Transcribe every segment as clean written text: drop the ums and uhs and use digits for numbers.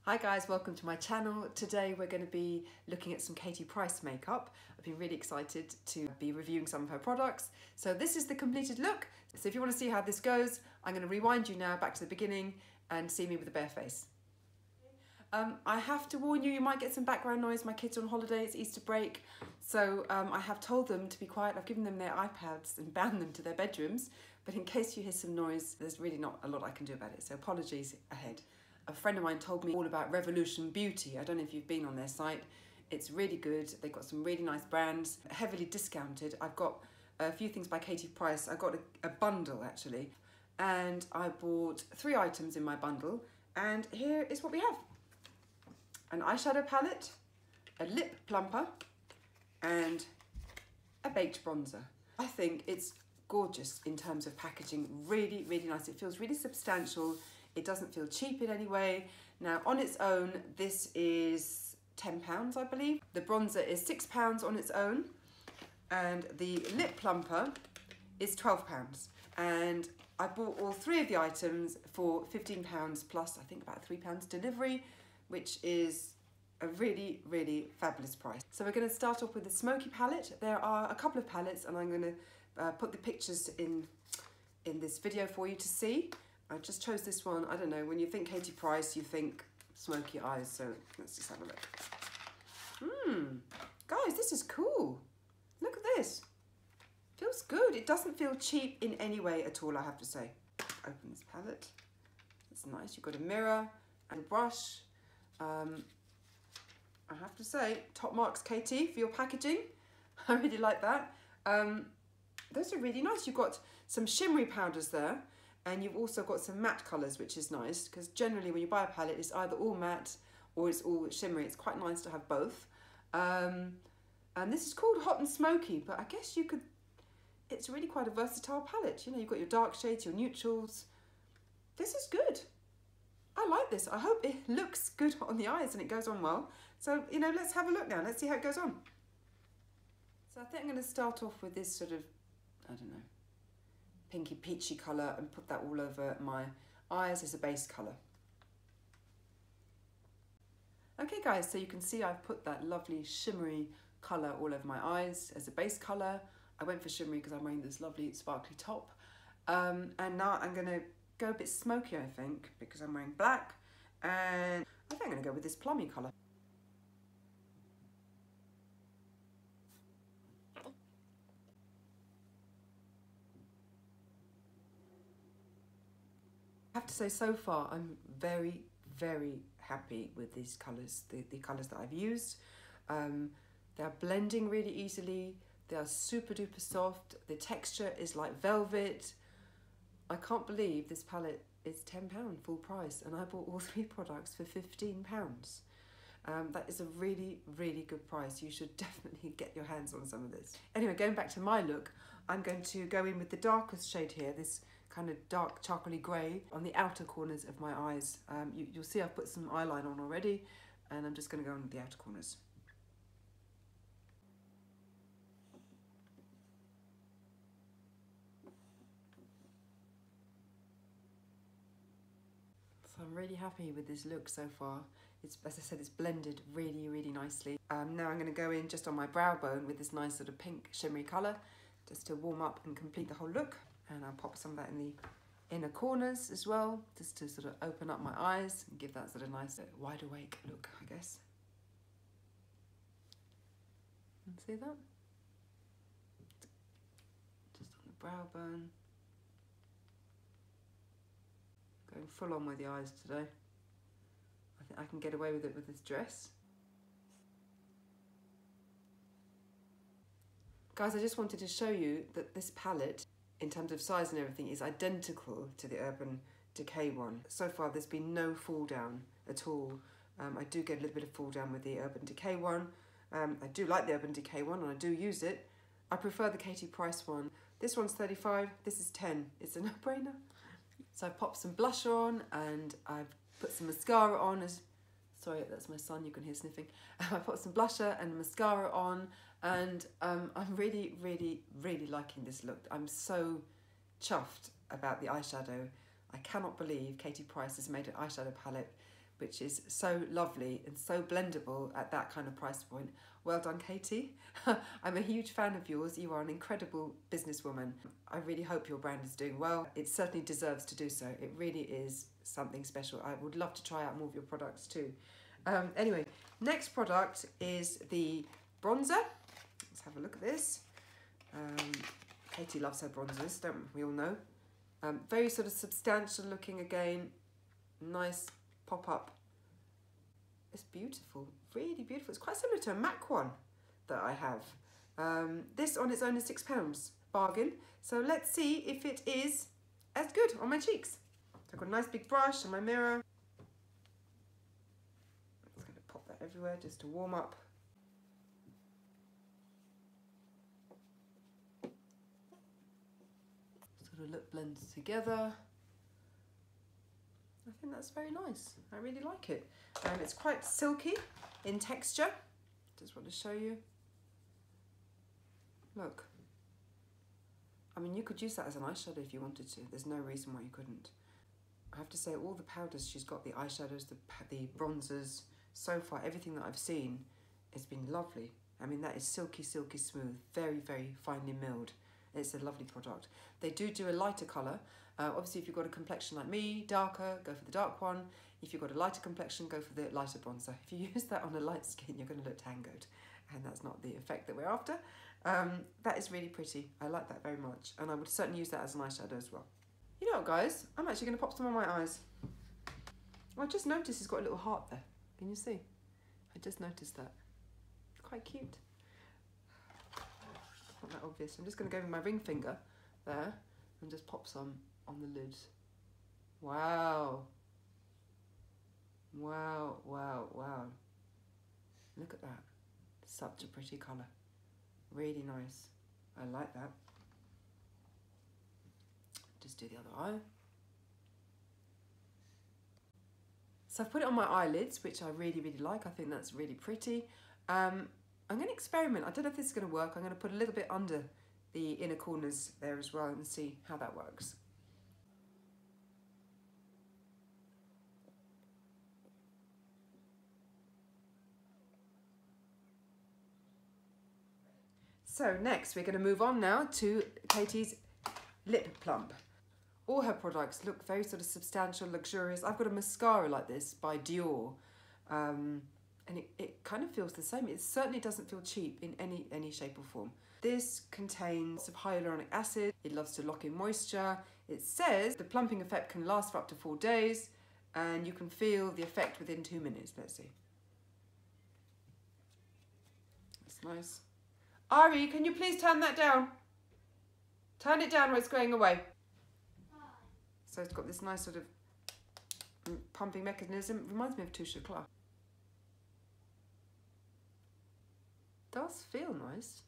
Hi guys, welcome to my channel. Today we're going to be looking at some Katie Price makeup. I've been really excited to be reviewing some of her products. So this is the completed look. So if you want to see how this goes, I'm going to rewind you now back to the beginning and see me with a bare face. I have to warn you, you might get some background noise. My kids are on holiday, it's Easter break. So I have told them to be quiet. I've given them their iPads and bound them to their bedrooms. But in case you hear some noise, there's really not a lot I can do about it. So apologies ahead. A friend of mine told me all about Revolution Beauty. I don't know if you've been on their site. It's really good. They've got some really nice brands, heavily discounted. I've got a few things by Katie Price. I got a bundle actually, and I bought 3 items in my bundle. And here is what we have. An eyeshadow palette, a lip plumper, and a baked bronzer. I think it's gorgeous in terms of packaging. Really, really nice. It feels really substantial. It doesn't feel cheap in any way. Now, on its own, this is £10, I believe. The bronzer is £6 on its own, and the lip plumper is £12. And I bought all 3 of the items for £15 plus, I think about £3 delivery, which is a really, really fabulous price. So we're going to start off with the Smoky Palette. There are a couple of palettes, and I'm going to put the pictures in this video for you to see. I just chose this one. I don't know, when you think Katie Price, you think smoky eyes, so let's just have a look. Guys, this is cool. Look at this. Feels good. It doesn't feel cheap in any way at all, I have to say. Open this palette. It's nice. You've got a mirror and a brush. I have to say, top marks, Katie, for your packaging. I really like that. Those are really nice. You've got some shimmery powders there. And you've also got some matte colours, which is nice, because generally when you buy a palette, it's either all matte or it's all shimmery. It's quite nice to have both. And this is called Hot and Smoky, but I guess you could, it's really quite a versatile palette. You know, you've got your dark shades, your neutrals. This is good. I like this. I hope it looks good on the eyes and it goes on well. So, you know, let's have a look now. Let's see how it goes on. So I think I'm going to start off with this sort of, I don't know, pinky peachy colour and put that all over my eyes as a base colour. Okay guys, so you can see I've put that lovely shimmery colour all over my eyes as a base colour. I went for shimmery because I'm wearing this lovely sparkly top. And now I'm going to go a bit smoky, I think, because I'm wearing black. And I think I'm going to go with this plummy colour. I have to say, so far I'm very, very happy with these colours, the colours that I've used. They're blending really easily, they are super duper soft, the texture is like velvet. I can't believe this palette is £10 full price, and I bought all 3 products for £15. That is a really, really good price. You should definitely get your hands on some of this. Anyway, going back to my look, I'm going to go in with the darkest shade here, this kind of dark charcoaly grey on the outer corners of my eyes. You'll see I've put some eyeliner on already, and I'm just going to go on the outer corners. So I'm really happy with this look so far. It's, as I said, it's blended really, really nicely. Now I'm going to go in just on my brow bone with this nice sort of pink shimmery colour, just to warm up and complete the whole look. And I'll pop some of that in the inner corners as well, just to sort of open up my eyes and give that sort of nice wide awake look, I guess. And see that? Just on the brow bone. Going full on with the eyes today. I think I can get away with it with this dress. Guys, I just wanted to show you that this palette, in terms of size and everything, is identical to the Urban Decay one. So far there's been no fall down at all. I do get a little bit of fall down with the Urban Decay one. I do like the Urban Decay one and I do use it. I prefer the Katie Price one. This one's 35, this is 10. It's a no-brainer. So I've popped some blusher on and I've put some mascara on. Sorry, that's my son, you can hear sniffing. I put some blusher and mascara on, and I'm really, really, really liking this look. I'm so chuffed about the eyeshadow. I cannot believe Katie Price has made an eyeshadow palette which is so lovely and so blendable at that kind of price point. Well done, Katie. I'm a huge fan of yours. You are an incredible businesswoman. I really hope your brand is doing well. It certainly deserves to do so. It really is something special. I would love to try out more of your products too. Anyway, next product is the bronzer. Let's have a look at this. Katie loves her bronzers, don't we all know? Very sort of substantial looking again. Nice pop-up. It's beautiful, really beautiful. It's quite similar to a MAC one that I have. This on its own is £6, bargain. So let's see if it is as good on my cheeks. So I've got a nice big brush and my mirror. I'm just going to pop that everywhere just to warm up. Sort of look blends together. I think that's very nice. I really like it. It's quite silky in texture. Just want to show you. Look. I mean, you could use that as an eyeshadow if you wanted to. There's no reason why you couldn't. I have to say, all the powders she's got, the eyeshadows, the bronzers, so far, everything that I've seen has been lovely. I mean, that is silky, silky smooth. Very, very finely milled. It's a lovely product. They do a lighter colour. Obviously, if you've got a complexion like me, darker, go for the dark one. If you've got a lighter complexion, go for the lighter bronzer. If you use that on a light skin, you're going to look tangoed. And that's not the effect that we're after. That is really pretty. I like that very much. And I would certainly use that as an eyeshadow as well. You know what, guys? I'm actually going to pop some on my eyes. Well, I just noticed it's got a little heart there. Can you see? I just noticed that. It's quite cute. Not that obvious. I'm just going to go with my ring finger there and just pop some on the lids. Wow. Wow, wow, wow. Look at that. Such a pretty colour. Really nice. I like that. Just do the other eye. So I've put it on my eyelids, which I really, really like. I think that's really pretty. I'm going to experiment. I don't know if this is going to work. I'm going to put a little bit under the inner corners there as well and see how that works. So next we're going to move on now to Katie's lip plump. All her products look very sort of substantial, luxurious. I've got a mascara like this by Dior. And it kind of feels the same. It certainly doesn't feel cheap in any shape or form. This contains some hyaluronic acid. It loves to lock in moisture. It says the plumping effect can last for up to 4 days and you can feel the effect within 2 minutes. Let's see. That's nice. Ari, can you please turn that down? Turn it down or it's going away. So it's got this nice sort of pumping mechanism. Reminds me of Touche Eclat. Does feel nice.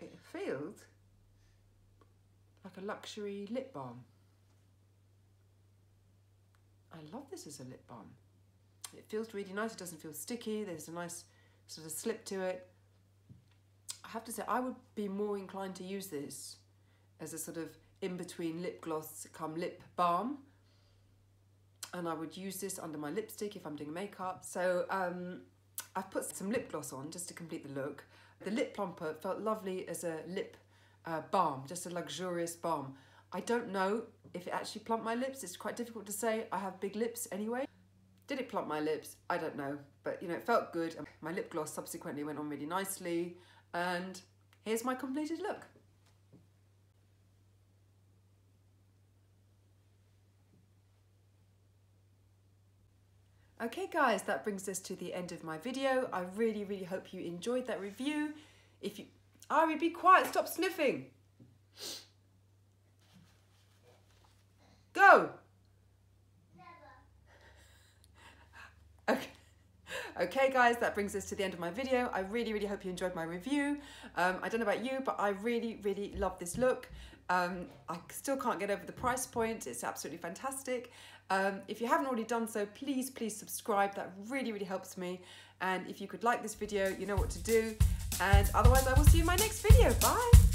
It feels like a luxury lip balm. I love this as a lip balm. It feels really nice. It doesn't feel sticky. There's a nice sort of slip to it. I have to say, I would be more inclined to use this as a sort of in-between lip gloss come lip balm. And I would use this under my lipstick if I'm doing makeup. So I've put some lip gloss on just to complete the look. The lip plumper felt lovely as a lip balm, just a luxurious balm. I don't know if it actually plumped my lips. It's quite difficult to say. I have big lips anyway. Did it plump my lips? I don't know. But, you know, it felt good. My lip gloss subsequently went on really nicely. And here's my completed look. Okay guys, that brings us to the end of my video. I really, really hope you enjoyed that review. If you... Ari, be quiet, stop sniffing. Go. Okay. Okay guys, that brings us to the end of my video. I really, really hope you enjoyed my review. I don't know about you, but I really, really love this look. I still can't get over the price point. It's absolutely fantastic. If you haven't already done so, please, please subscribe. That really, really helps me. And if you could like this video, you know what to do. And otherwise, I will see you in my next video. Bye.